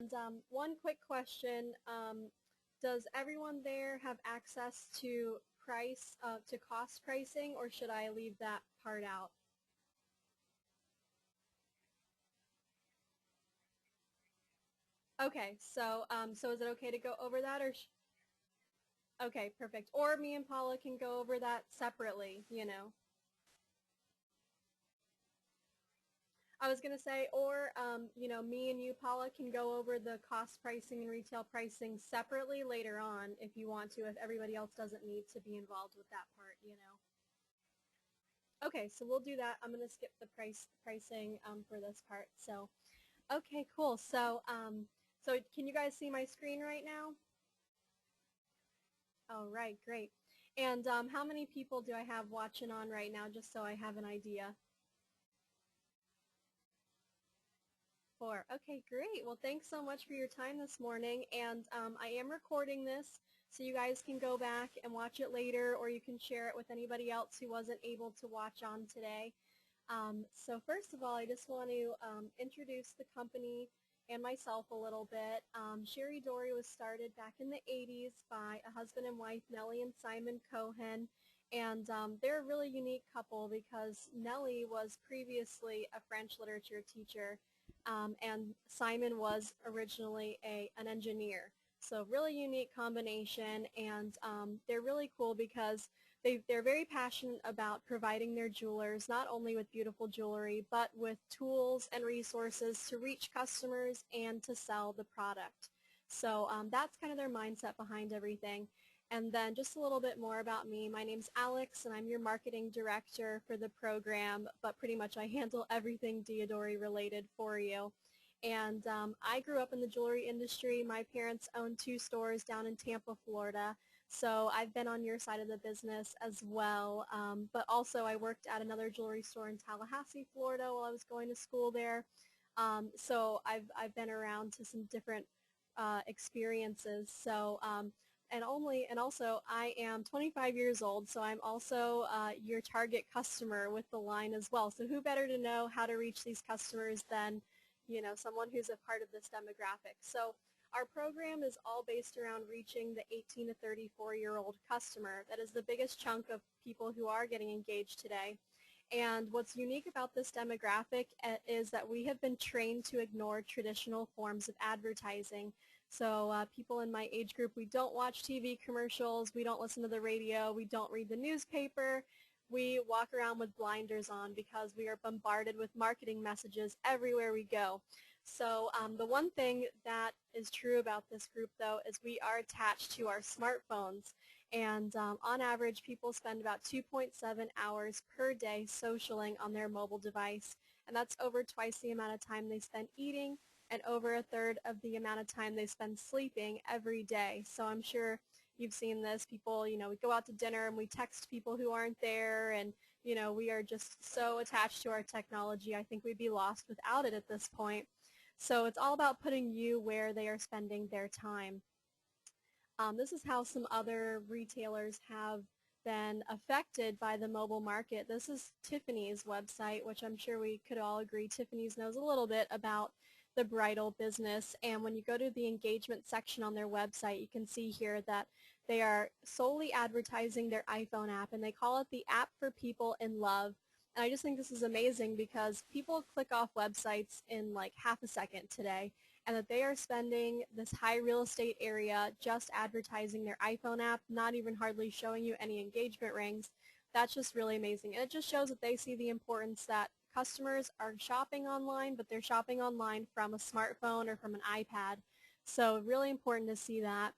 And one quick question, does everyone there have access to cost pricing, or should I leave that part out? Okay, so is it okay to go over that, or okay, perfect. Or me and Paula can go over that separately. I was going to say, or, me and you, Paula, can go over the cost pricing and retail pricing separately later on if you want to, if everybody else doesn't need to be involved with that part. Okay, so we'll do that. I'm going to skip the pricing for this part. So, okay, cool. So can you guys see my screen right now? All right, great. And how many people do I have watching on right now, just so I have an idea? 4. Okay, great. Well, thanks so much for your time this morning. And I am recording this, so you guys can go back and watch it later, or you can share it with anybody else who wasn't able to watch on today. So first of all, I just want to introduce the company and myself a little bit. Sherry Dory was started back in the 80s by a husband and wife, Nellie and Simon Cohen. And they're a really unique couple because Nellie was previously a French literature teacher, and Simon was originally an engineer. So really unique combination, and they're really cool because they're very passionate about providing their jewelers not only with beautiful jewelry, but with tools and resources to reach customers and to sell the product. So that's kind of their mindset behind everything. And then just a little bit more about me. My name's Alex, and I'm your marketing director for the program, but pretty much I handle everything Diadori related for you. And I grew up in the jewelry industry. My parents owned 2 stores down in Tampa, Florida. So I've been on your side of the business as well. But also I worked at another jewelry store in Tallahassee, Florida while I was going to school there. So I've been around to some different experiences. So and also I am 25 years old, so I'm also your target customer with the line as well. So who better to know how to reach these customers than someone who's a part of this demographic. So our program is all based around reaching the 18 to 34-year-old customer. That is the biggest chunk of people who are getting engaged today. And what's unique about this demographic is that we have been trained to ignore traditional forms of advertising. So people in my age group, we don't watch TV commercials, we don't listen to the radio, we don't read the newspaper. We walk around with blinders on because we are bombarded with marketing messages everywhere we go. So the one thing that is true about this group, though, is we are attached to our smartphones. And on average, people spend about 2.7 hours per day socialing on their mobile device. And that's over twice the amount of time they spend eating and over a third of the amount of time they spend sleeping every day. So I'm sure you've seen this. People, we go out to dinner and we text people who aren't there, and, we are just so attached to our technology. I think we'd be lost without it at this point. So it's all about putting you where they are spending their time. This is how some other retailers have been affected by the mobile market. This is Tiffany's website, which I'm sure we could all agree Tiffany's knows a little bit about the bridal business. And when you go to the engagement section on their website, you can see here that they are solely advertising their iPhone app, and they call it the app for people in love. And I just think this is amazing because people click off websites in like half a second today, and that they are spending this high real estate area just advertising their iPhone app, not even hardly showing you any engagement rings. That's just really amazing. And it just shows that they see the importance that customers are shopping online, but they're shopping online from a smartphone or from an iPad. So really important to see that.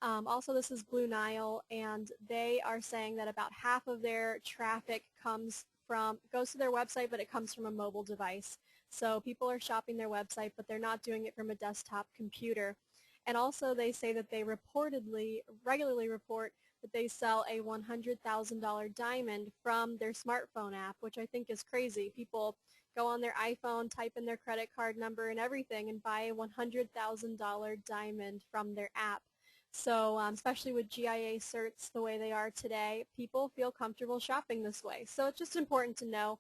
Also, this is Blue Nile, and they are saying that about half of their traffic goes to their website, but it comes from a mobile device. So people are shopping their website, but they're not doing it from a desktop computer. And also they say that they regularly report that they sell a $100,000 diamond from their smartphone app, which I think is crazy. People go on their iPhone, type in their credit card number and everything, and buy a $100,000 diamond from their app. So especially with GIA certs the way they are today, people feel comfortable shopping this way. So it's just important to know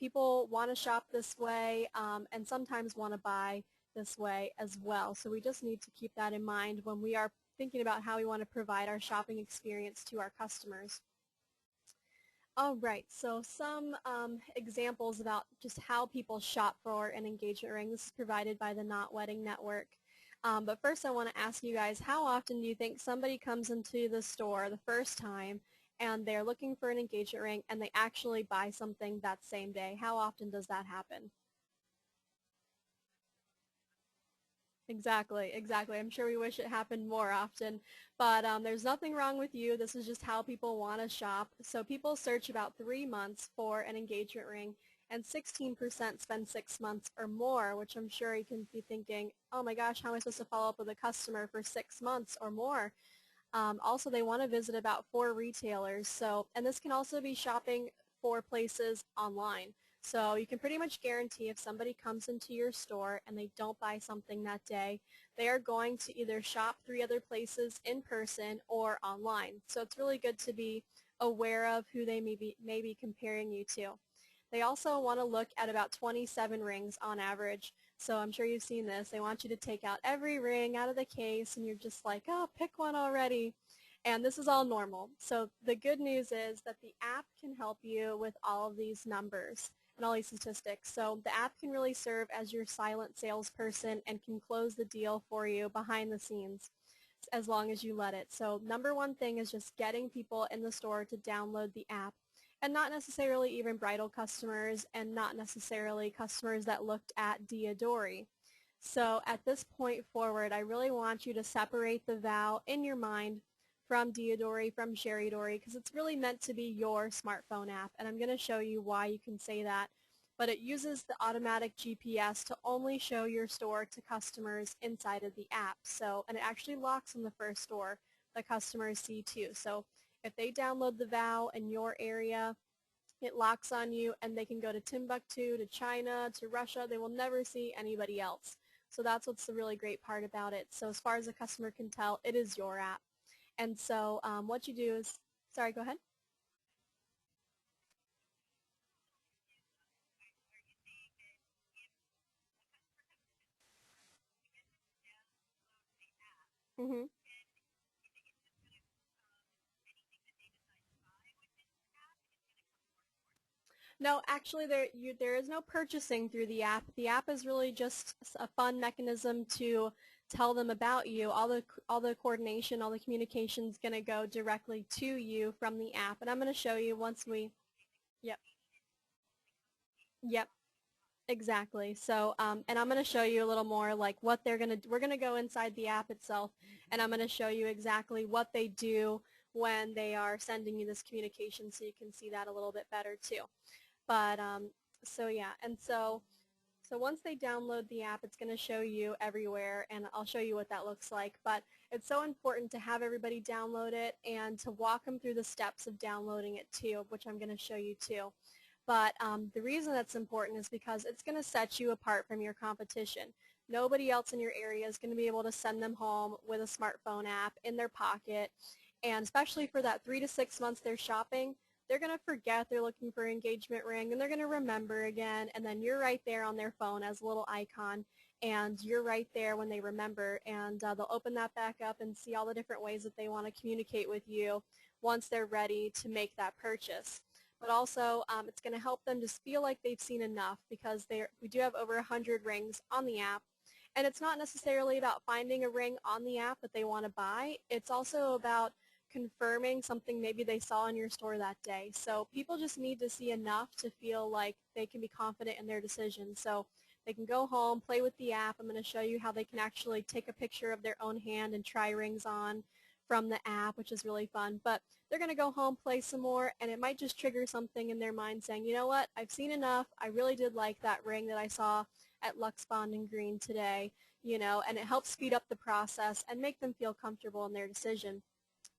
people want to shop this way and sometimes want to buy this way as well. So we just need to keep that in mind when we are thinking about how we want to provide our shopping experience to our customers. All right, so some examples about just how people shop for an engagement ring. This is provided by the Not Wedding Network. But first I want to ask you guys, how often do you think somebody comes into the store the first time and they're looking for an engagement ring and they actually buy something that same day? How often does that happen? Exactly, exactly. I'm sure we wish it happened more often, but there's nothing wrong with you. This is just how people want to shop. So people search about 3 months for an engagement ring, and 16% spend 6 months or more, which I'm sure you can be thinking, oh my gosh, how am I supposed to follow up with a customer for 6 months or more? Also, they want to visit about 4 retailers. So, and this can also be shopping for places online. So you can pretty much guarantee if somebody comes into your store and they don't buy something that day, they are going to either shop 3 other places in person or online. So it's really good to be aware of who they may be comparing you to. They also want to look at about 27 rings on average. So I'm sure you've seen this. They want you to take out every ring out of the case and you're just like, oh, pick one already. And this is all normal. So the good news is that the app can help you with all of these numbers and all these statistics. So the app can really serve as your silent salesperson and can close the deal for you behind the scenes as long as you let it. So number one thing is just getting people in the store to download the app, and not necessarily even bridal customers and not necessarily customers that looked at Diadori. So at this point forward, I really want you to separate the vow in your mind from Diadori, from Sheridori, because it's really meant to be your smartphone app, and I'm going to show you why you can say that. But it uses the automatic GPS to only show your store to customers inside of the app. So, and it actually locks on the first store the customers see too. So if they download the vow in your area, it locks on you and they can go to Timbuktu, to China, to Russia. They will never see anybody else. So that's what's the really great part about it. So as far as the customer can tell, it is your app. And so what you do is, sorry, go ahead. Mm-hmm. No, actually, there is no purchasing through the app. The app is really just a fun mechanism to tell them about you. All the coordination, all the communication is going to go directly to you from the app. And I'm going to show you once we. Yep. Yep. Exactly. So, and I'm going to show you a little more like what we're going to go inside the app itself, and I'm going to show you exactly what they do when they are sending you this communication so you can see that a little bit better too. But so yeah, and so once they download the app, it's going to show you everywhere, and I'll show you what that looks like. But it's so important to have everybody download it and to walk them through the steps of downloading it too, which I'm going to show you too. But the reason that's important is because it's going to set you apart from your competition. Nobody else in your area is going to be able to send them home with a smartphone app in their pocket. And especially for that 3 to 6 months they're shopping, they're going to forget they're looking for an engagement ring, and they're going to remember again, and then you're right there on their phone as a little icon, and you're right there when they remember, and they'll open that back up and see all the different ways that they want to communicate with you once they're ready to make that purchase. But also, it's going to help them just feel like they've seen enough, because we do have over 100 rings on the app. And it's not necessarily about finding a ring on the app that they want to buy. It's also about confirming something maybe they saw in your store that day. So people just need to see enough to feel like they can be confident in their decision. So they can go home, play with the app. I'm going to show you how they can actually take a picture of their own hand and try rings on from the app, which is really fun. But they're going to go home, play some more, and it might just trigger something in their mind saying, you know what, I've seen enough. I really did like that ring that I saw at Lux Bond and Green today, and it helps speed up the process and make them feel comfortable in their decision.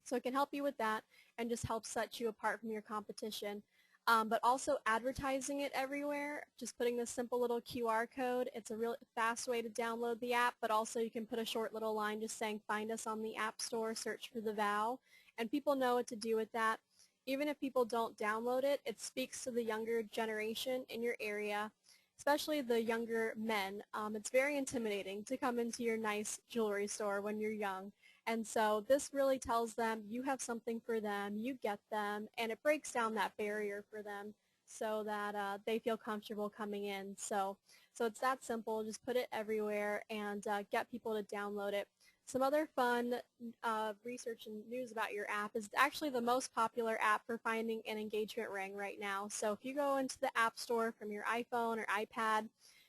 So it can help you with that and just help set you apart from your competition. But also advertising it everywhere, just putting this simple little QR code. It's a real fast way to download the app, but also you can put a short little line just saying, find us on the App Store, search for the vow, and people know what to do with that. Even if people don't download it, it speaks to the younger generation in your area, especially the younger men, it's very intimidating to come into your nice jewelry store when you're young. And so this really tells them you have something for them, you get them, and it breaks down that barrier for them so that they feel comfortable coming in. So it's that simple. Just put it everywhere and get people to download it. Some other fun research and news about your app is actually the most popular app for finding an engagement ring right now. So if you go into the App Store from your iPhone or iPad,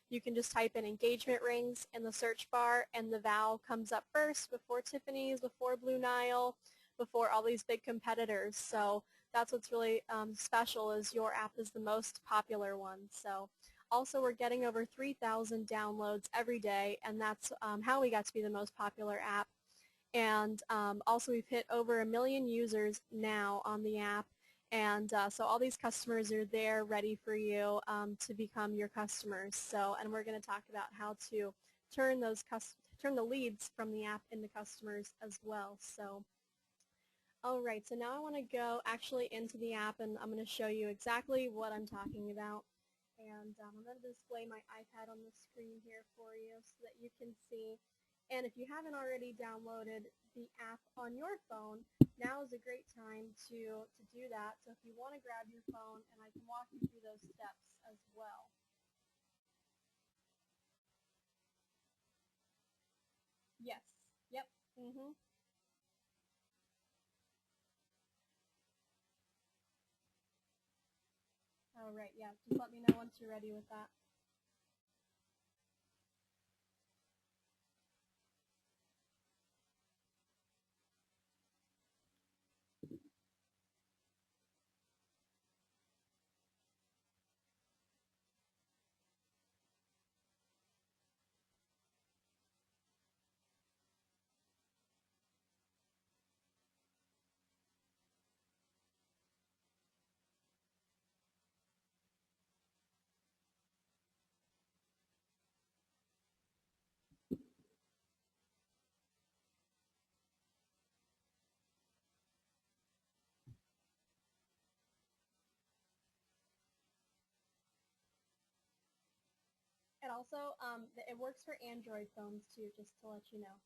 you can just type in engagement rings in the search bar, and the Vow comes up first before Tiffany's, before Blue Nile, before all these big competitors. So that's what's really special, is your app is the most popular one. So also, we're getting over 3,000 downloads every day, and that's how we got to be the most popular app. And also, we've hit over 1 million users now on the app, and so all these customers are there ready for you to become your customers. So, and we're going to talk about how to turn turn the leads from the app into customers as well. So, all right. So now I want to go actually into the app, and I'm going to show you exactly what I'm talking about. And I'm going to display my iPad on the screen here for you so that you can see. And if you haven't already downloaded the app on your phone, now is a great time to do that. So if you want to grab your phone, and I can walk you through those steps as well. Yes. Yep. All right. Yeah. Just let me know once you're ready with that. And also, it works for Android phones too, just to let you know.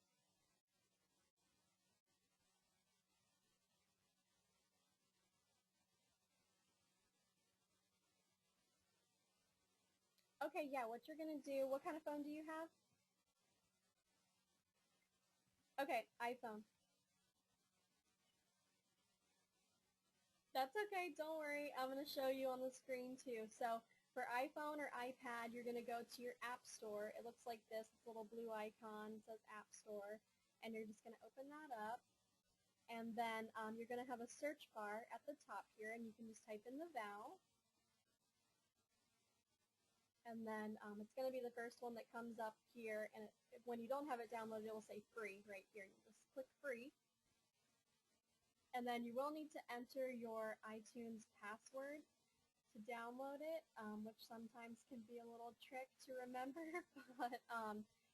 Okay, yeah, what you're going to do, what kind of phone do you have? Okay, iPhone. That's okay, don't worry. I'm going to show you on the screen too. So for iPhone or iPad, you're going to go to your App Store. It looks like this. It's a little blue icon. It says App Store. And you're just going to open that up. And then you're going to have a search bar at the top here, and you can just type in the Vow. And then it's going to be the first one that comes up here. And when you don't have it downloaded, it will say free right here. You just click free. And then you will need to enter your iTunes password to download it, which sometimes can be a little trick to remember. But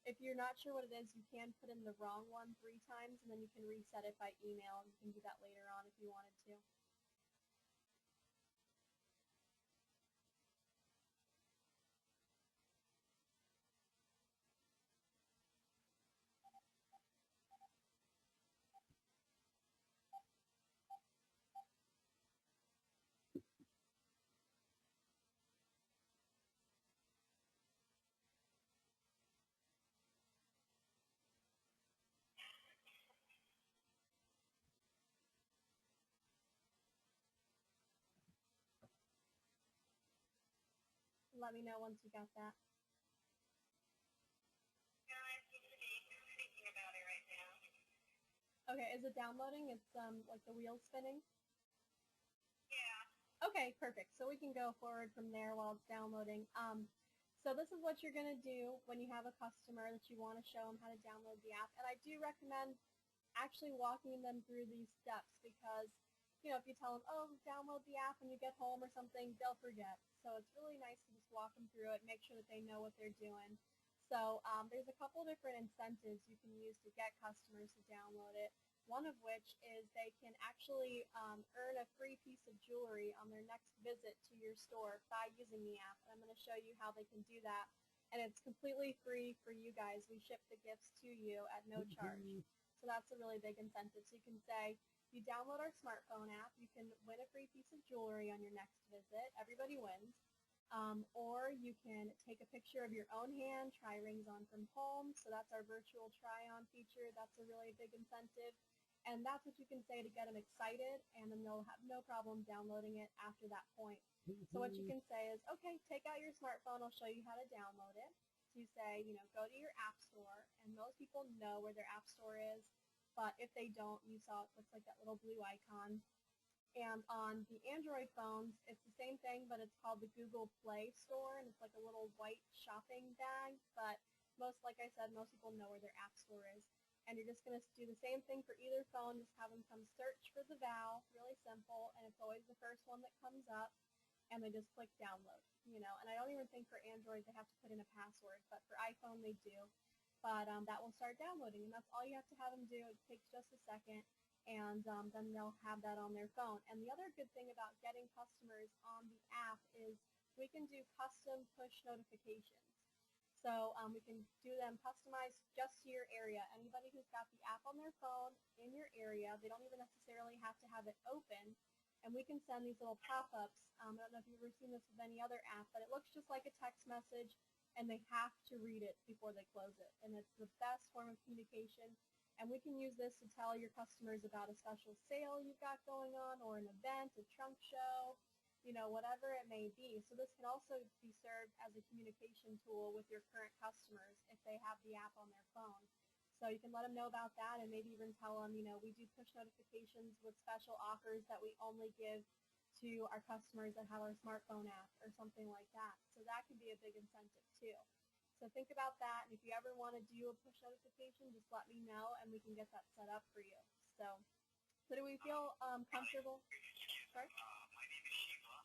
if you're not sure what it is, you can put in the wrong one 3 times, and then you can reset it by email. You can do that later on if you wanted to. Let me know once you got that. Okay, is it downloading? It's like the wheel spinning? Okay, perfect. So we can go forward from there while it's downloading. So this is what you're going to do when you have a customer that you want to show them how to download the app. And I do recommend actually walking them through these steps because, if you tell them, oh, download the app when you get home or something, they'll forget. So it's really nice to just walk them through it, make sure that they know what they're doing. So there's a couple different incentives you can use to get customers to download it. One of which is they can actually earn a free piece of jewelry on their next visit to your store by using the app. And I'm going to show you how they can do that. And it's completely free for you guys. We ship the gifts to you at no charge. So that's a really big incentive. So you can say, you download our smartphone app, you can win a free piece of jewelry on your next visit. Everybody wins. Or you can take a picture of your own hand, try rings on from home. So that's our virtual try-on feature. That's a really big incentive. And that's what you can say to get them excited, and then they'll have no problem downloading it after that point. So what you can say is, okay, take out your smartphone. I'll show you how to download it. So you say, go to your app store, and most people know where their app store is. But if they don't, you saw it looks like that little blue icon. And on the Android phones, it's the same thing, but it's called the Google Play Store, and it's like a little white shopping bag. But like I said, most people know where their app store is. And you're just going to do the same thing for either phone. Just have them come search for the vow, really simple, and it's always the first one that comes up, and they just click download. And I don't even think for Android they have to put in a password, but for iPhone they do. But that will start downloading, and that's all you have to have them do. It takes just a second. And then they'll have that on their phone. And the other good thing about getting customers on the app is we can do custom push notifications. So we can do them customized just to your area. Anybody who's got the app on their phone in your area, they don't even necessarily have to have it open. And we can send these little pop-ups. I don't know if you've ever seen this with any other app, but it looks just like a text message, and they have to read it before they close it. And it's the best form of communication. And we can use this to tell your customers about a special sale you've got going on, or an event, a trunk show, whatever it may be. So this can also be served as a communication tool with your current customers if they have the app on their phone. So you can let them know about that, and maybe even tell them, we do push notifications with special offers that we only give to our customers that have our smartphone app or something like that. So that can be a big incentive too. So think about that, and if you ever want to do a push notification, just let me know, and we can get that set up for you. So do we feel comfortable? Sorry? My name is Shiva.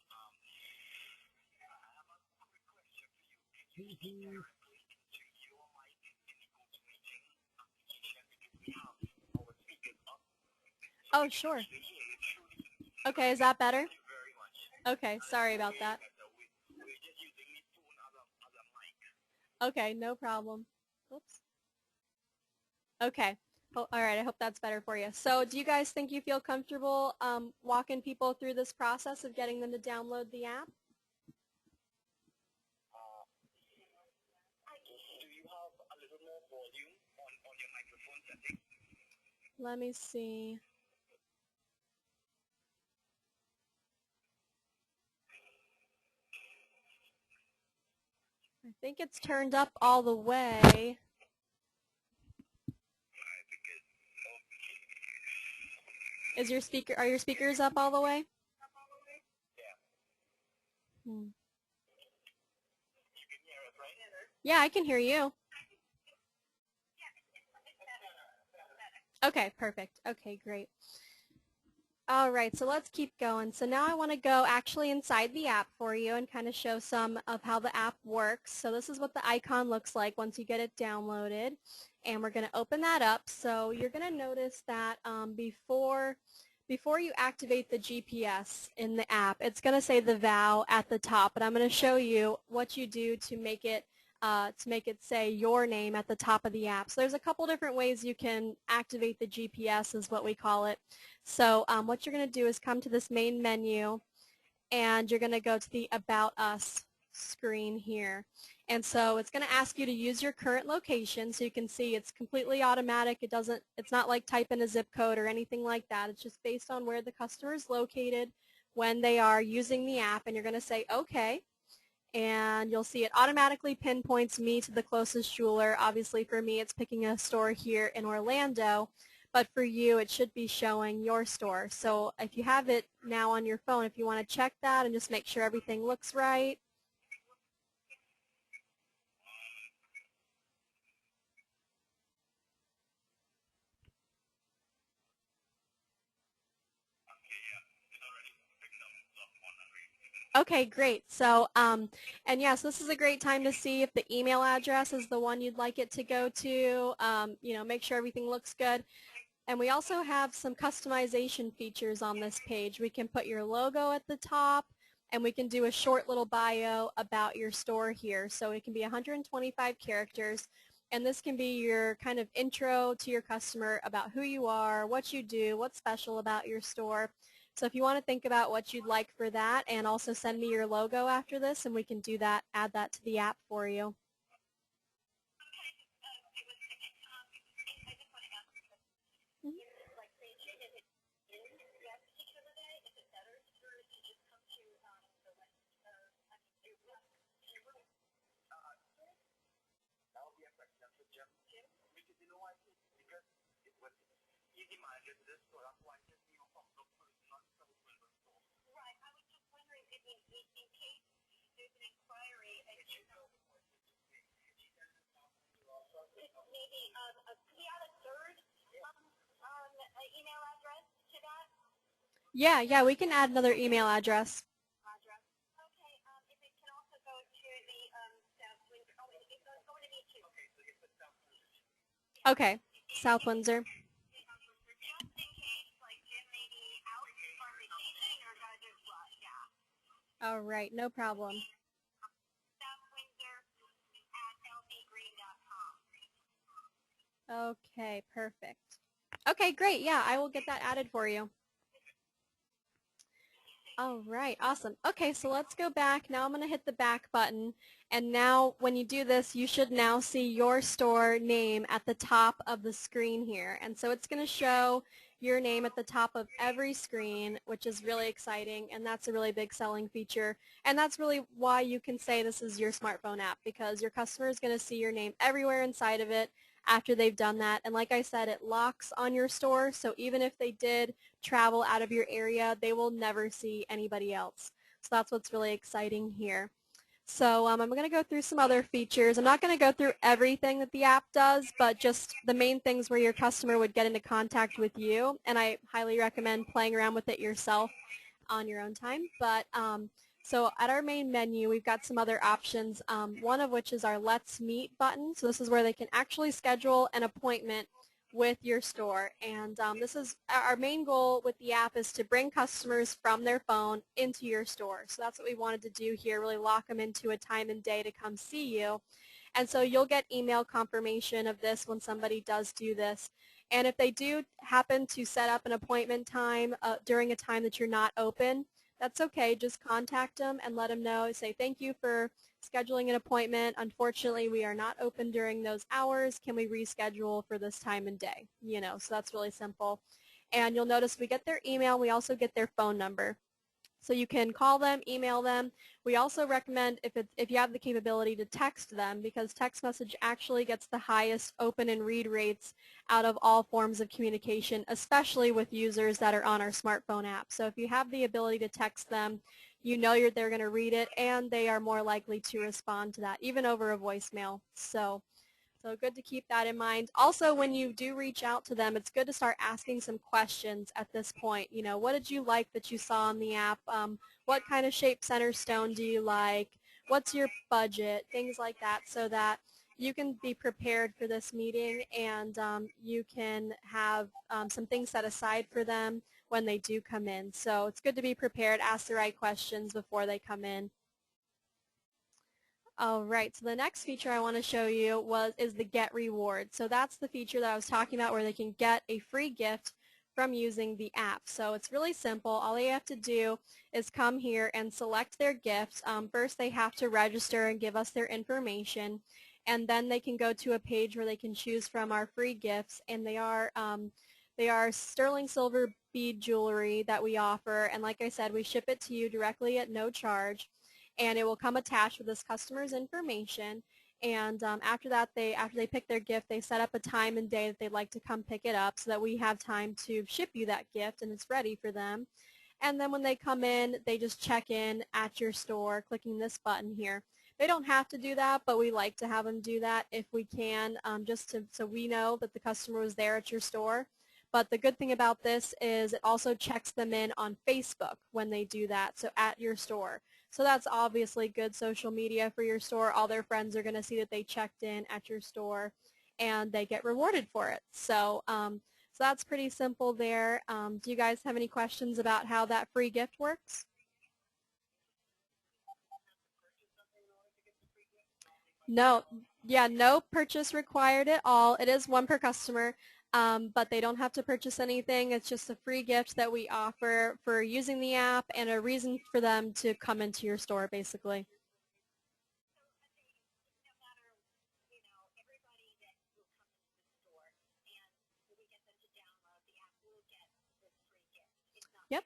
I have a quick question for you. Can you speak directly into your mic in the GoToMeeting application, because we have our speakers up? Oh, sure. Okay, is that better? Thank you very much. Okay, sorry about that. We're just using the phone as a mic. Okay, no problem. Oops. Okay. Oh, all right, I hope that's better for you. So do you guys think you feel comfortable walking people through this process of getting them to download the app? Do you have a little more volume on your microphone setting? Let me see. I think it's turned up all the way. Are your speakers up all the way? Yeah. Hmm. You can hear us, right? Yeah, I can hear you. Okay, perfect. Okay, great. All right, so let's keep going. So now I want to go actually inside the app for you and kind of show some of how the app works. So this is what the icon looks like once you get it downloaded. And we're going to open that up. So you're going to notice that before you activate the GPS in the app, it's going to say the vow at the top. But I'm going to show you what you do to make it say your name at the top of the app. So there's a couple different ways you can activate the GPS, is what we call it. So what you're going to do is come to this main menu, and you're going to go to the About Us screen here. And so it's going to ask you to use your current location. So you can see it's completely automatic. It's not like type in a zip code or anything like that. It's just based on where the customer is located when they are using the app, and you're going to say OK. And you'll see it automatically pinpoints me to the closest jeweler. Obviously for me it's picking a store here in Orlando, but for you it should be showing your store. So if you have it now on your phone, if you want to check that and just make sure everything looks right. Okay, great. So, and yes, this is a great time to see if the email address is the one you'd like it to go to. You know, make sure everything looks good. And we also have some customization features on this page. We can put your logo at the top, and we can do a short little bio about your store here. So it can be 125 characters, and this can be your kind of intro to your customer about who you are, what you do, what's special about your store. So if you want to think about what you'd like for that, and also send me your logo after this, and we can do that, add that to the app for you. Yeah, we can add another email address. Okay, South Windsor. All right, no problem. Okay, perfect. Okay, great. Yeah, I will get that added for you. All right, awesome. Okay, so let's go back. Now I'm going to hit the back button. And now when you do this, you should now see your store name at the top of the screen here. And so it's going to show your name at the top of every screen, which is really exciting, and that's a really big selling feature. And that's really why you can say this is your smartphone app, because your customer is going to see your name everywhere inside of it after they've done that. And like I said, it locks on your store, so even if they did travel out of your area, they will never see anybody else. So that's what's really exciting here. So I'm going to go through some other features. I'm not going to go through everything that the app does, but just the main things where your customer would get into contact with you. And I highly recommend playing around with it yourself on your own time. But so at our main menu, we've got some other options, one of which is our Let's Meet button. So this is where they can actually schedule an appointment with your store. And this is our main goal with the app, is to bring customers from their phone into your store. So that's what we wanted to do here, really lock them into a time and day to come see you. And so you'll get email confirmation of this when somebody does do this. And if they do happen to set up an appointment time during a time that you're not open, that's okay. Just contact them and let them know. Say, thank you for scheduling an appointment. Unfortunately, we are not open during those hours. Can we reschedule for this time and day? You know, so that's really simple. And you'll notice we get their email. We also get their phone number. So you can call them, email them. We also recommend if you have the capability to text them, because text message actually gets the highest open and read rates out of all forms of communication, especially with users that are on our smartphone app. So if you have the ability to text them, you know they're going to read it, and they are more likely to respond to that, even over a voicemail. So good to keep that in mind. Also, when you do reach out to them, it's good to start asking some questions at this point. You know, what did you like that you saw on the app? What kind of shape center stone do you like? What's your budget? Things like that, so that you can be prepared for this meeting, and you can have some things set aside for them when they do come in. So it's good to be prepared, ask the right questions before they come in. All right, so the next feature I want to show you is the Get Reward. So that's the feature that I was talking about, where they can get a free gift from using the app. So it's really simple. All they have to do is come here and select their gift. First, they have to register and give us their information, and then they can go to a page where they can choose from our free gifts, and they are sterling silver bead jewelry that we offer, and like I said, we ship it to you directly at no charge. And it will come attached with this customer's information. And after they pick their gift, they set up a time and day that they'd like to come pick it up, so that we have time to ship you that gift and it's ready for them. And then when they come in, they just check in at your store, clicking this button here. They don't have to do that, but we like to have them do that if we can, so we know that the customer was there at your store. But the good thing about this is it also checks them in on Facebook when they do that, so at your store. So that's obviously good social media for your store. All their friends are going to see that they checked in at your store and they get rewarded for it. So that's pretty simple there. Do you guys have any questions about how that free gift works? No, yeah, no purchase required at all. It is one per customer, but they don't have to purchase anything. It's just a free gift that we offer for using the app and a reason for them to come into your store, basically. Yep.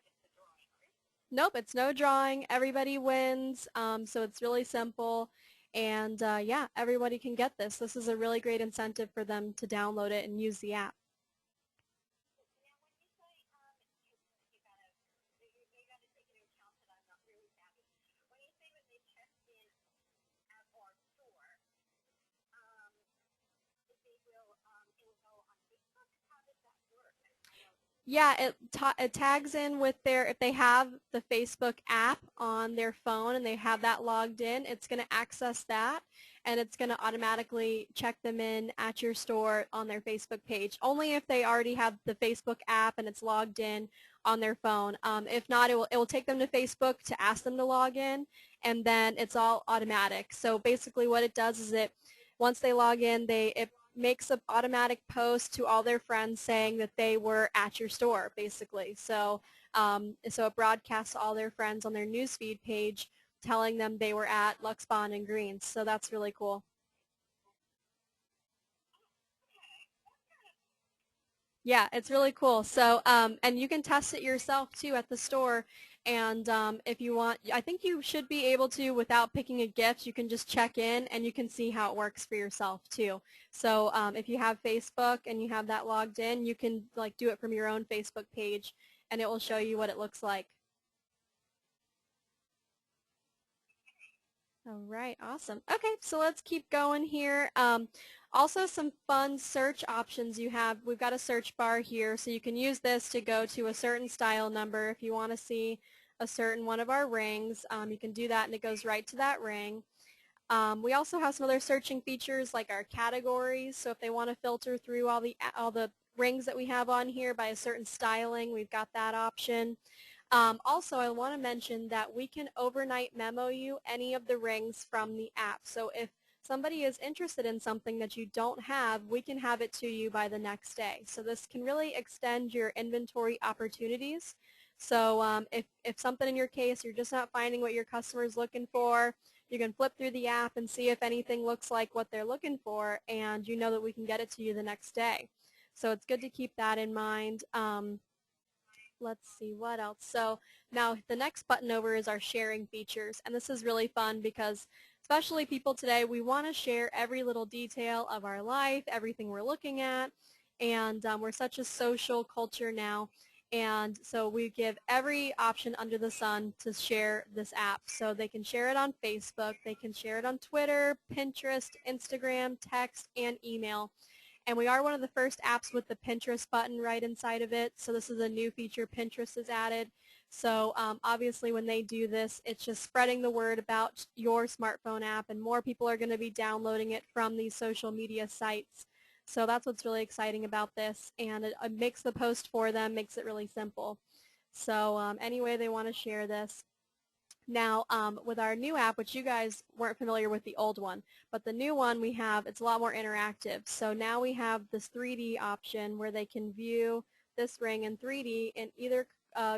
Nope, it's no drawing. Everybody wins, so it's really simple. And yeah, everybody can get this. This is a really great incentive for them to download it and use the app. Yeah, it tags in with their, if they have the Facebook app on their phone and they have that logged in, it's going to access that and it's going to automatically check them in at your store on their Facebook page. Only if they already have the Facebook app and it's logged in on their phone. If not, it will take them to Facebook to ask them to log in, and then it's all automatic. So basically what it does is once they log in, it makes an automatic post to all their friends saying that they were at your store, basically. So it broadcasts to all their friends on their newsfeed page telling them they were at Lux Bond and Greens. So that's really cool. Yeah, it's really cool. So, and you can test it yourself too at the store. And if you want, I think you should be able to, without picking a gift, you can just check in and you can see how it works for yourself too. So if you have Facebook and you have that logged in, you can like do it from your own Facebook page and it will show you what it looks like. All right, awesome. Okay, so let's keep going here. Also some fun search options you have. We've got a search bar here, so you can use this to go to a certain style number. If you want to see a certain one of our rings, you can do that and it goes right to that ring. We also have some other searching features like our categories, so if they want to filter through all the rings that we have on here by a certain styling, we've got that option. Also, I want to mention that we can overnight memo you any of the rings from the app. So if somebody is interested in something that you don't have, we can have it to you by the next day. So this can really extend your inventory opportunities. So if something in your case, you're just not finding what your customer is looking for, you can flip through the app and see if anything looks like what they're looking for, and you know that we can get it to you the next day. So it's good to keep that in mind. Let's see what else. So now the next button over is our sharing features, and this is really fun because especially people today, we want to share every little detail of our life, everything we're looking at, and we're such a social culture now, and so we give every option under the sun to share this app. So they can share it on Facebook, they can share it on Twitter, Pinterest, Instagram, text, and email. And we are one of the first apps with the Pinterest button right inside of it. So this is a new feature Pinterest has added. So obviously when they do this, it's just spreading the word about your smartphone app, and more people are going to be downloading it from these social media sites. So that's what's really exciting about this. And it makes the post for them, makes it really simple. So any way they want to share this. Now, with our new app, which you guys weren't familiar with the old one, but the new one we have, it's a lot more interactive. So now we have this 3D option where they can view this ring in 3D in either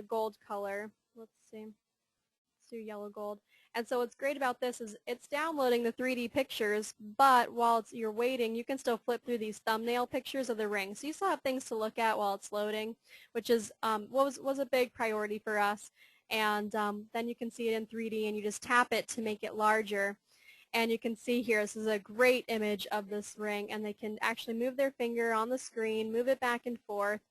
gold color. Let's see. Let's do yellow gold. And so what's great about this is it's downloading the 3D pictures, but while you're waiting, you can still flip through these thumbnail pictures of the ring. So you still have things to look at while it's loading, which is was a big priority for us. And then you can see it in 3D, and you just tap it to make it larger. And you can see here, this is a great image of this ring, and they can actually move their finger on the screen, move it back and forth.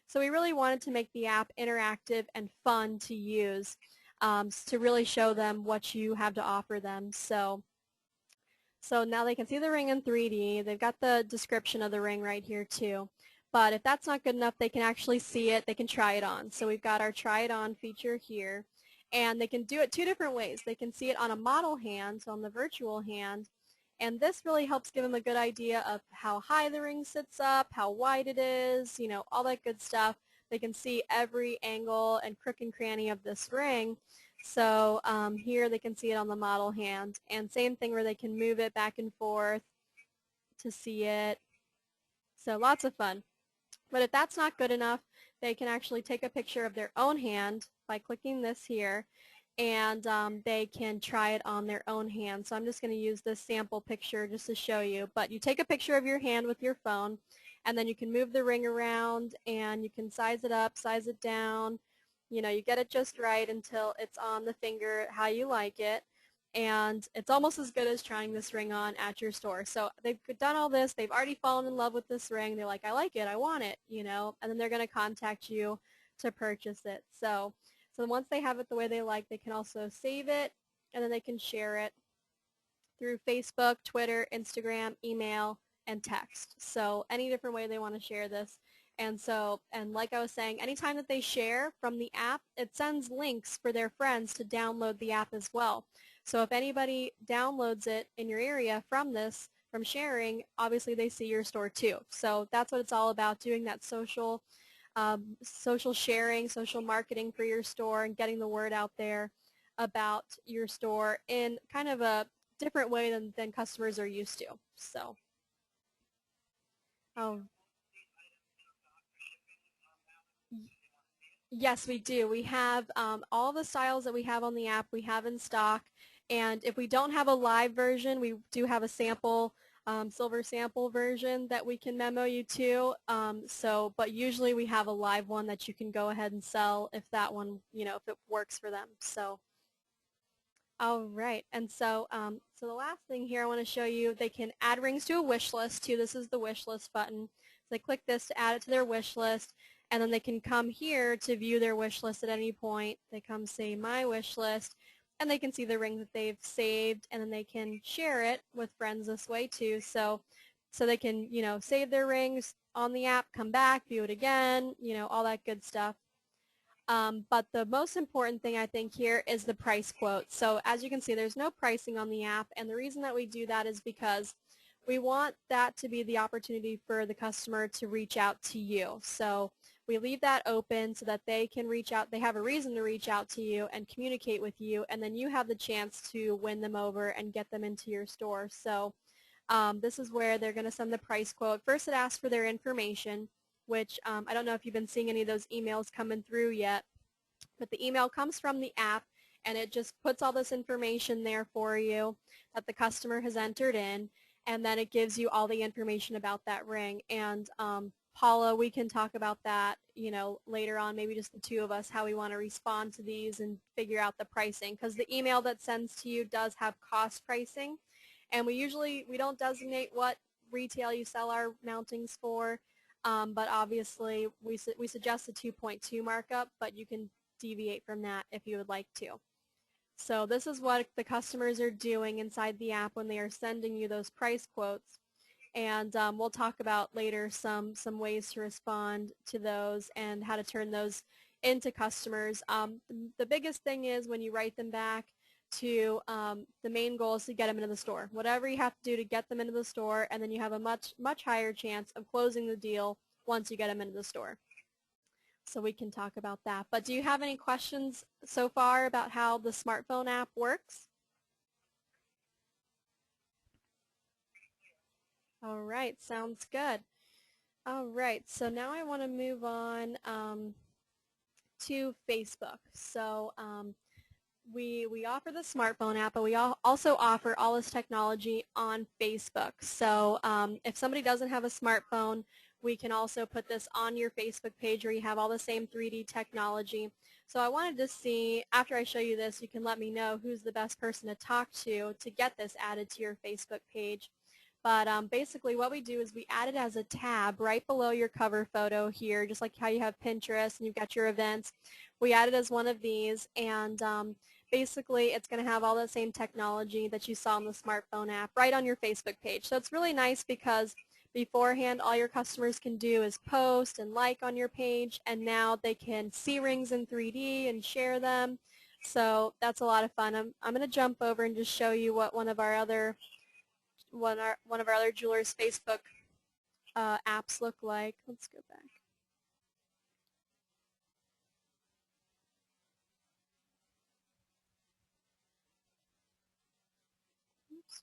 So we really wanted to make the app interactive and fun to use, to really show them what you have to offer them. So now they can see the ring in 3D. They've got the description of the ring right here too. But if that's not good enough, they can actually see it. They can try it on. So we've got our try it on feature here. And they can do it two different ways. They can see it on a model hand, so on the virtual hand, and this really helps give them a good idea of how high the ring sits up, how wide it is, you know, all that good stuff. They can see every angle and crook and cranny of this ring. So here they can see it on the model hand. And same thing where they can move it back and forth to see it. So lots of fun. But if that's not good enough, they can actually take a picture of their own hand by clicking this here, and they can try it on their own hand. So I'm just going to use this sample picture just to show you. But you take a picture of your hand with your phone, and then you can move the ring around, and you can size it up, size it down. You know, you get it just right until it's on the finger how you like it. And it's almost as good as trying this ring on at your store. So they've done all this. They've already fallen in love with this ring. They're like, I like it. I want it, you know, and then they're going to contact you to purchase it. So once they have it the way they like, they can also save it, and then they can share it through Facebook, Twitter, Instagram, email, and text. So any different way they want to share this. And so, and like I was saying, anytime that they share from the app, it sends links for their friends to download the app as well. So if anybody downloads it in your area from this, from sharing, obviously they see your store too. So that's what it's all about, doing that social sharing, social marketing for your store, and getting the word out there about your store in kind of a different way than customers are used to. So, yes, we do. We have all the styles that we have on the app we have in stock, and if we don't have a live version, we do have a sample, silver sample version that we can memo you to. But usually we have a live one that you can go ahead and sell if that one, you know, if it works for them. So, all right, and so so the last thing here I want to show you, they can add rings to a wish list too. This is the wish list button. So they click this to add it to their wish list, and then they can come here to view their wish list at any point. They come say my wish list, and they can see the ring that they've saved, and then they can share it with friends this way too. So they can, you know, save their rings on the app, come back, view it again, you know, all that good stuff. But the most important thing I think here is the price quote. So as you can see, there's no pricing on the app, and the reason that we do that is because we want that to be the opportunity for the customer to reach out to you. So we leave that open so that they can reach out, they have a reason to reach out to you and communicate with you, and then you have the chance to win them over and get them into your store. So this is where they're going to send the price quote. First it asks for their information, which I don't know if you've been seeing any of those emails coming through yet, but the email comes from the app, and it just puts all this information there for you that the customer has entered in, and then it gives you all the information about that ring. And Paula, we can talk about that, you know, later on, maybe just the two of us, how we want to respond to these and figure out the pricing, because the email that sends to you does have cost pricing, and we don't designate what retail you sell our mountings for. But obviously we suggest a 2.2 markup, but you can deviate from that if you would like to. So this is what the customers are doing inside the app when they are sending you those price quotes. And we'll talk about later some ways to respond to those and how to turn those into customers. The biggest thing is when you write them back to the main goal is to get them into the store. Whatever you have to do to get them into the store, and then you have a much higher chance of closing the deal once you get them into the store. So we can talk about that. But do you have any questions so far about how the smartphone app works? All right, sounds good. All right, so now I want to move on to Facebook. So we offer the smartphone app, but we also offer all this technology on Facebook. So if somebody doesn't have a smartphone, we can also put this on your Facebook page where you have all the same 3D technology. So I wanted to see, after I show you this, you can let me know who's the best person to talk to get this added to your Facebook page. But basically what we do is we add it as a tab right below your cover photo here, just like how you have Pinterest and you've got your events. We add it as one of these, and basically it's going to have all the same technology that you saw on the smartphone app right on your Facebook page. So it's really nice because beforehand all your customers can do is post and like on your page, and now they can see rings in 3D and share them. So that's a lot of fun. I'm going to jump over and just show you what one of our other jewelers' Facebook apps look like. Let's go back. Oops.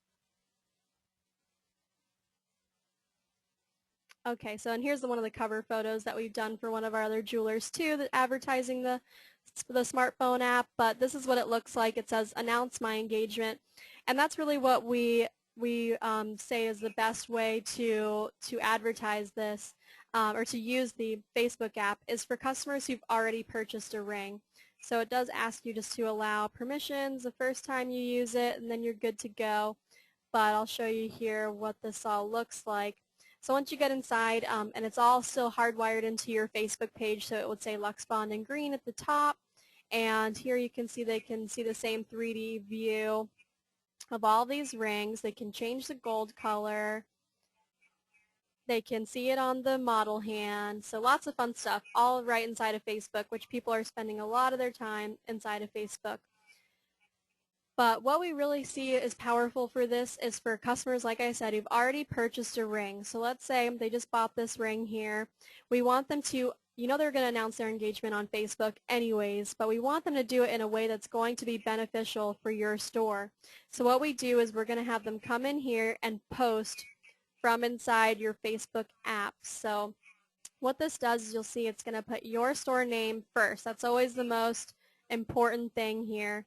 Okay, so and here's one of the cover photos that we've done for one of our other jewelers too, that advertising the smartphone app. But this is what it looks like. It says "Announce my engagement," and that's really what we say is the best way to advertise this or to use the Facebook app is for customers who've already purchased a ring. So it does ask you just to allow permissions the first time you use it, and then you're good to go. But I'll show you here what this all looks like. So once you get inside, and it's all still hardwired into your Facebook page, so it would say Luxbond in green at the top. And here you can see they can see the same 3D view of all these rings. They can change the gold color. They can see it on the model hand. So lots of fun stuff, all right inside of Facebook, which people are spending a lot of their time inside of Facebook. But what we really see is powerful for this is for customers, like I said, who've already purchased a ring. So let's say they just bought this ring here. We want them to, they're going to announce their engagement on Facebook anyways, but we want them to do it in a way that's going to be beneficial for your store. So what we do is we're going to have them come in here and post from inside your Facebook app. So what this does is you'll see it's going to put your store name first. That's always the most important thing here.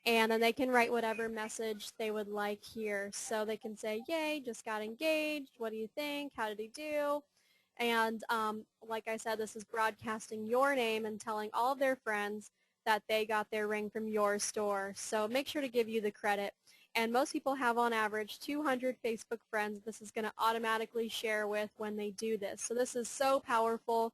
And then they can write whatever message they would like here. So they can say, yay, just got engaged. What do you think? How did he do? And like I said, this is broadcasting your name and telling all of their friends that they got their ring from your store. So make sure to give you the credit. And most people have on average 200 Facebook friends this is going to automatically share with when they do this. So this is so powerful.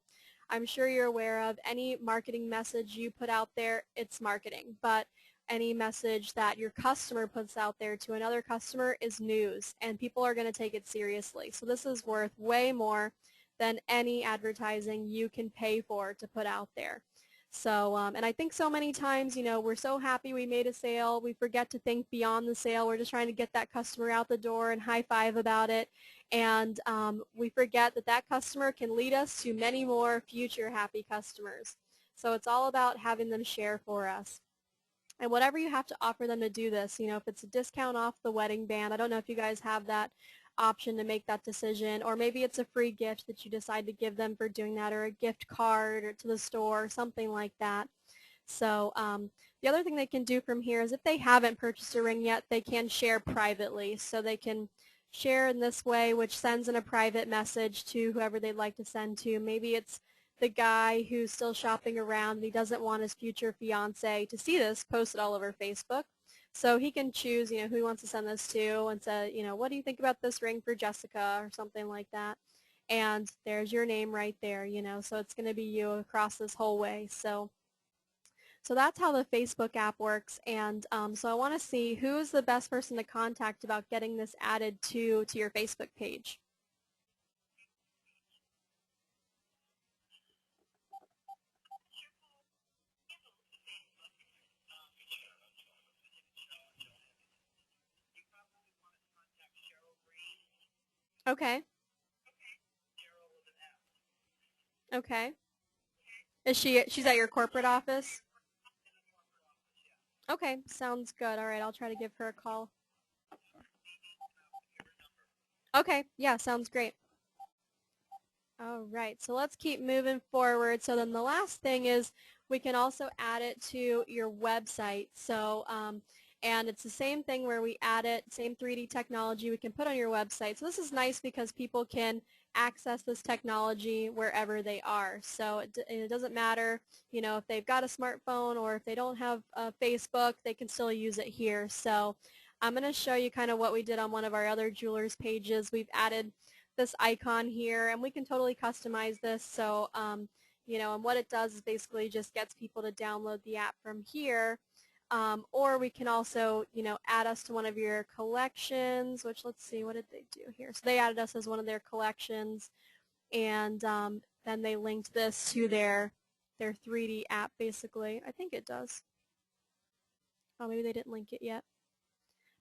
I'm sure you're aware of any marketing message you put out there, it's marketing. But any message that your customer puts out there to another customer is news, and people are going to take it seriously. So this is worth way more than any advertising you can pay for to put out there. So, and I think so many times, we're so happy we made a sale, we forget to think beyond the sale. We're just trying to get that customer out the door and high five about it. And we forget that that customer can lead us to many more future happy customers. So it's all about having them share for us. And whatever you have to offer them to do this, if it's a discount off the wedding band, I don't know if you guys have that option to make that decision, or maybe it's a free gift that you decide to give them for doing that, or a gift card or to the store, or something like that. So the other thing they can do from here is if they haven't purchased a ring yet, they can share privately. So they can share in this way, which sends in a private message to whoever they'd like to send to. Maybe it's the guy who's still shopping around and he doesn't want his future fiance to see this posted all over Facebook. So he can choose, who he wants to send this to and say, what do you think about this ring for Jessica or something like that. And there's your name right there, so it's going to be you across this whole way. So that's how the Facebook app works. And so I want to see who's the best person to contact about getting this added to your Facebook page. Okay. Okay. She's at your corporate office? Okay, sounds good. All right, I'll try to give her a call. Okay, yeah, sounds great. All right, so let's keep moving forward. So then the last thing is we can also add it to your website. So, and it's the same thing where we add it, same 3D technology we can put on your website. So this is nice because people can access this technology wherever they are. So it doesn't matter, if they've got a smartphone or if they don't have Facebook, they can still use it here. So I'm going to show you kind of what we did on one of our other jewelers pages. We've added this icon here, and we can totally customize this. So, and what it does is basically just gets people to download the app from here. Or we can also, add us to one of your collections, which let's see, what did they do here? So they added us as one of their collections, and then they linked this to their 3D app, basically. I think it does. Oh, maybe they didn't link it yet.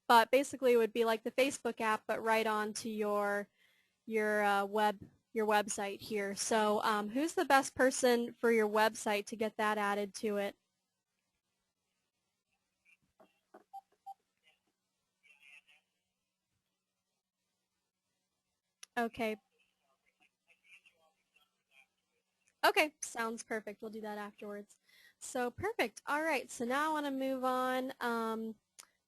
But basically it would be like the Facebook app, but right onto your website here. So who's the best person for your website to get that added to it? Okay. Okay, sounds perfect. We'll do that afterwards. So perfect. All right, so now I want to move on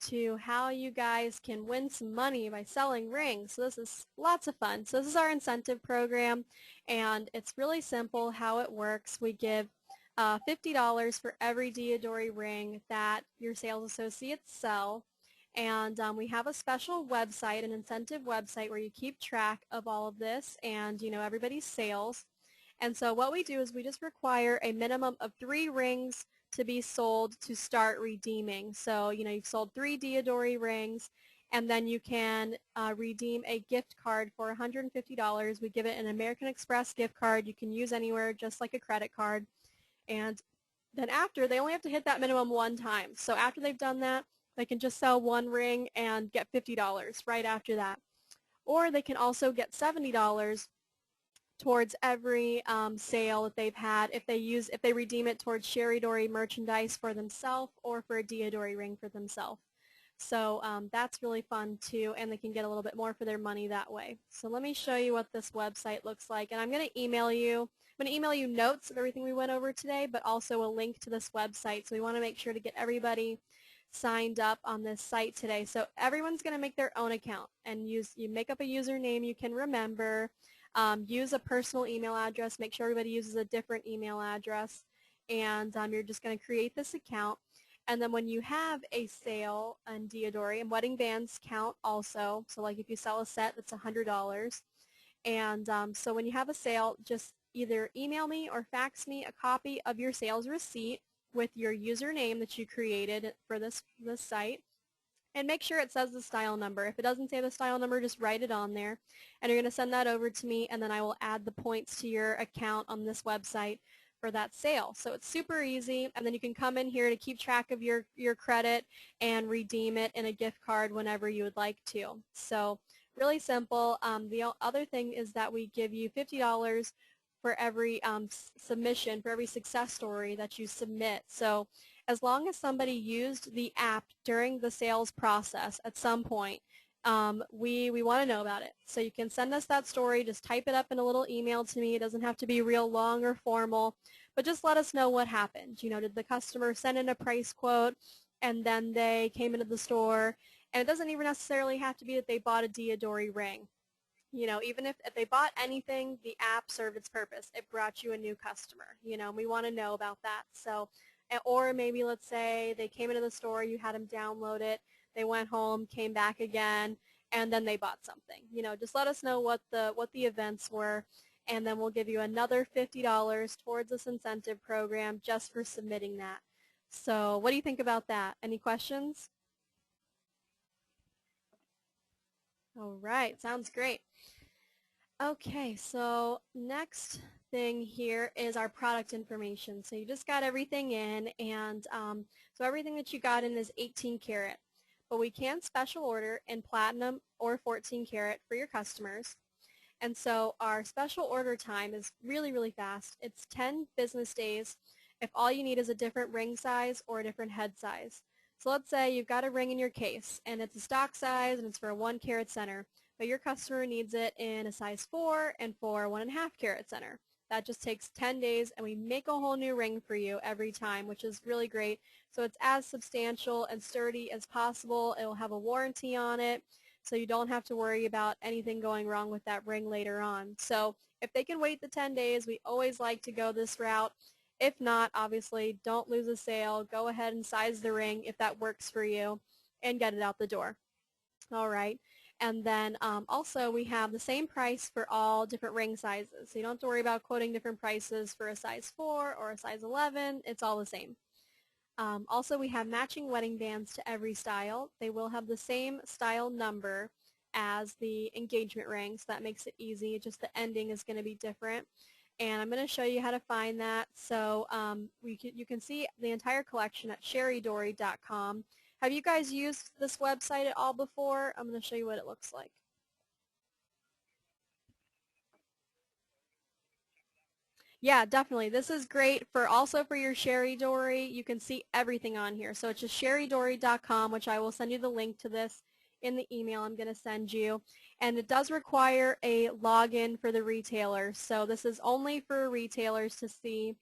to how you guys can win some money by selling rings. So this is lots of fun. So this is our incentive program, and it's really simple how it works. We give $50 for every Diadora ring that your sales associates sell. And we have a special website, an incentive website, where you keep track of all of this and, you know, everybody's sales. And so what we do is we just require a minimum of 3 rings to be sold to start redeeming. So, you know, you've sold 3 Diadora rings, and then you can redeem a gift card for $150. We give it an American Express gift card you can use anywhere, just like a credit card. And then after, they only have to hit that minimum 1 time. So after they've done that, they can just sell 1 ring and get $50 right after that. Or they can also get $70 towards every sale that they've had if they redeem it towards Sherry Dory merchandise for themselves or for a Diadora ring for themselves. So that's really fun too, and they can get a little bit more for their money that way. So let me show you what this website looks like, and I'm going to email you. I'm going to email you notes of everything we went over today, but also a link to this website. So we want to make sure to get everybody signed up on this site today. So everyone's going to make their own account and you make up a username you can remember. Use a personal email address. Make sure everybody uses a different email address. And you're just going to create this account. And then when you have a sale on Diadora, and wedding bands count also. So like if you sell a set, that's $100. And so when you have a sale, just either email me or fax me a copy of your sales receipt with your username that you created for this site. And make sure it says the style number. If it doesn't say the style number, just write it on there. And you're going to send that over to me, and then I will add the points to your account on this website for that sale. So it's super easy, and then you can come in here to keep track of your credit and redeem it in a gift card whenever you would like to. So really simple. The other thing is that we give you $50 for every submission, for every success story that you submit. So as long as somebody used the app during the sales process at some point, we want to know about it. So you can send us that story. Just type it up in a little email to me. It doesn't have to be real long or formal, but just let us know what happened. You know, did the customer send in a price quote and then they came into the store? And it doesn't even necessarily have to be that they bought a Diadora ring. You know, even if they bought anything, the app served its purpose. It brought you a new customer. You know, and we want to know about that. So, or maybe let's say they came into the store, you had them download it, they went home, came back again, and then they bought something. You know, just let us know what the events were, and then we'll give you another $50 towards this incentive program just for submitting that. So what do you think about that? Any questions? All right, sounds great. Okay, so next thing here is our product information. So you just got everything in, and so everything that you got in is 18 karat. But we can special order in platinum or 14 karat for your customers. And so our special order time is really, really fast. It's 10 business days if all you need is a different ring size or a different head size. So let's say you've got a ring in your case, and it's a stock size, and it's for a 1 carat center, but your customer needs it in a size 4 and for 1.5 carat center. That just takes 10 days, and we make a whole new ring for you every time, which is really great. So it's as substantial and sturdy as possible. It will have a warranty on it, so you don't have to worry about anything going wrong with that ring later on. So if they can wait the 10 days, we always like to go this route. If not, obviously, don't lose a sale. Go ahead and size the ring if that works for you and get it out the door. All right. And then also we have the same price for all different ring sizes. So you don't have to worry about quoting different prices for a size 4 or a size 11. It's all the same. Also, we have matching wedding bands to every style. They will have the same style number as the engagement ring, so that makes it easy. Just the ending is going to be different. And I'm going to show you how to find that. So you can see the entire collection at sherrydory.com. Have you guys used this website at all before? I'm going to show you what it looks like. Yeah, definitely. This is great for also for your Sherry Dory. You can see everything on here. So it's just sherrydory.com, which I will send you the link to this in the email I'm going to send you. And it does require a login for the retailer. So this is only for retailers to see.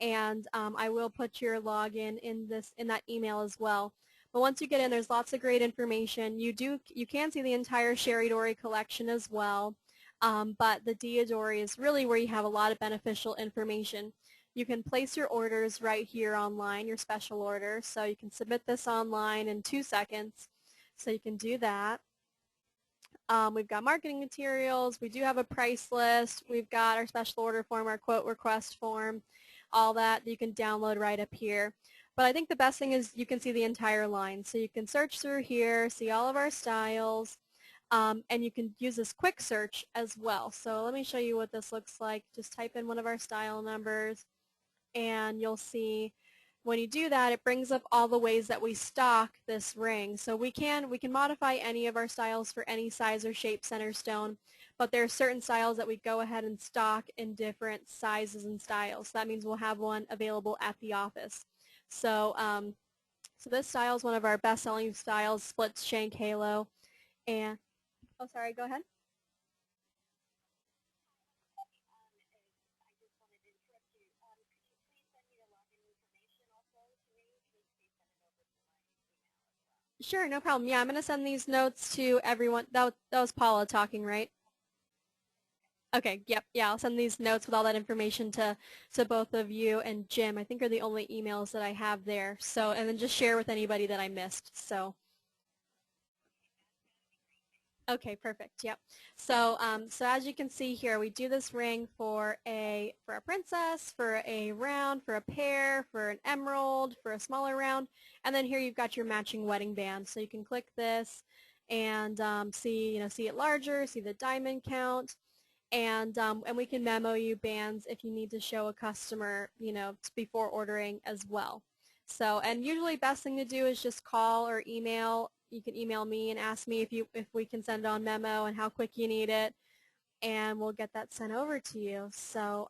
And I will put your login in that email as well. But once you get in, there's lots of great information. You can see the entire Sherry Dory collection as well. But the Diodori is really where you have a lot of beneficial information. You can place your orders right here online, your special order. So you can submit this online in 2 seconds. So you can do that. We've got marketing materials. We do have a price list. We've got our special order form, our quote request form, all that you can download right up here. But I think the best thing is you can see the entire line. So you can search through here, see all of our styles. And you can use this quick search as well. So let me show you what this looks like. Just type in one of our style numbers and you'll see when you do that it brings up all the ways that we stock this ring. So we can modify any of our styles for any size or shape center stone, but there are certain styles that we go ahead and stock in different sizes and styles. So that means we'll have one available at the office. So so this style is one of our best-selling styles, split shank halo. And oh, sorry, go ahead. Sure, no problem. Yeah, I'm going to send these notes to everyone. That was Paula talking, right? Okay, yep, yeah, I'll send these notes with all that information to both of you and Jim. I think are the only emails that I have there. So, and then just share with anybody that I missed. So. Okay, perfect. Yep. So, so as you can see here, we do this ring for a princess, for a round, for a pear, for an emerald, for a smaller round, and then here you've got your matching wedding band. So you can click this and see it larger, see the diamond count, and we can memo you bands if you need to show a customer, before ordering as well. So, and usually best thing to do is just call or email. You can email me and ask me if we can send it on memo and how quick you need it, and we'll get that sent over to you. So,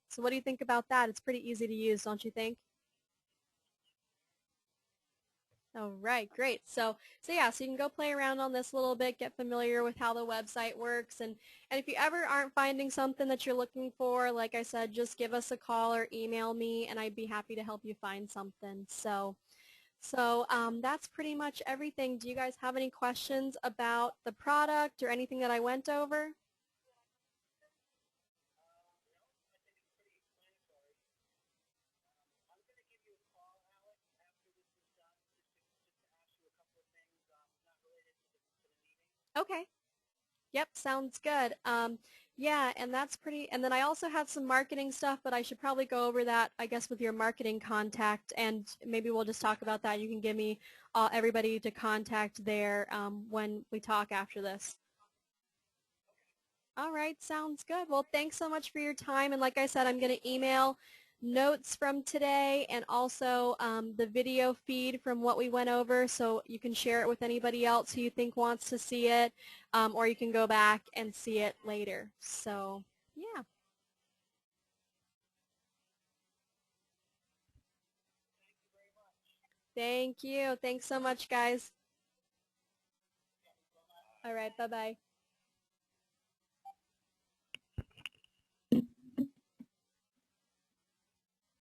so what do you think about that? It's pretty easy to use, don't you think? All right, great. So yeah, so you can go play around on this a little bit, get familiar with how the website works, and if you ever aren't finding something that you're looking for, like I said, just give us a call or email me, and I'd be happy to help you find something. So that's pretty much everything. Do you guys have any questions about the product or anything that I went over? Okay. Yep, sounds good. Yeah, and that's pretty, and then I also have some marketing stuff, but I should probably go over that, I guess, with your marketing contact, and maybe we'll just talk about that. You can give me everybody to contact there when we talk after this. All right, sounds good. Well, thanks so much for your time, and like I said, I'm going to email notes from today and also the video feed from what we went over so you can share it with anybody else who you think wants to see it, or you can go back and see it later. So yeah, thank you. Thanks so much, guys. All right, bye-bye.